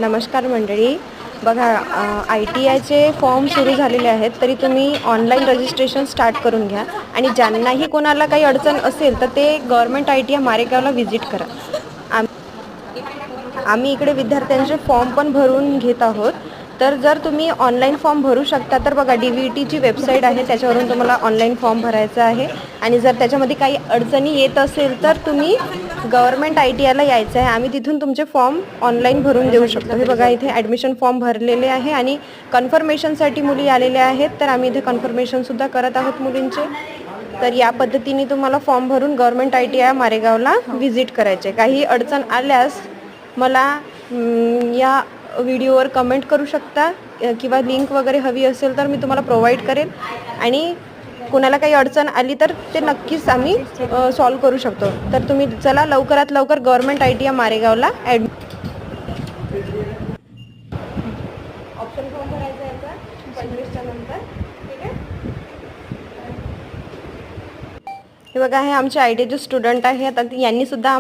नमस्कार मंडळी, बघा ITIचे फॉर्म सुरू झालेले आहेत, तरी तुम्ही ऑनलाईन रजिस्ट्रेशन स्टार्ट करून घ्या आणि ज्यांनाही कोणाला काही अडचण असेल तर ते गव्हर्नमेंट ITI मारेगावला व्हिजिट करा. आम्ही इकडे विद्यार्थ्यांचे फॉर्म पण भरून घेत आहोत. तर जर तुम्ही ऑनलाईन फॉर्म भरू शकता तर बघा DVTची वेबसाईट आहे, त्याच्यावरून तुम्हाला ऑनलाईन फॉर्म भरायचा आहे. आणि जर त्याच्यामध्ये काही अडचणी येत असेल तर तुम्ही गव्हर्नमेंट ITIला यायचं आहे. आम्ही तिथून तुमचे फॉर्म ऑनलाईन भरून देऊ शकतो. हे बघा इथे ॲडमिशन फॉर्म भरलेले आहे आणि कन्फर्मेशनसाठी मुली आलेल्या आहेत, तर आम्ही इथे कन्फर्मेशनसुद्धा करत आहोत मुलींचे. तर या पद्धतीने तुम्हाला फॉर्म भरून गव्हर्नमेंट ITI मारेगावला व्हिजिट करायचे. काही अडचण आल्यास मला या व्हिडिओवर कमेंट करू शकता किंवा लिंक वगैरे हवी असेल तर मी तुम्हाला प्रोव्हाइड करेल. आणि कोणाला काही अडचण आली तर ते नक्कीच आम्ही सॉल्व करू शकतो. तर तुम्ही चला लवकरात लवकर गव्हर्नमेंट ITI मारेगावला ऑप्शन फॉर्म भरायचा याचा 25च्या नंतर. ठीक आहे. हे बघा, हे आमचे ITIचे स्टुडंट आहेत. आता यांनी सुद्धा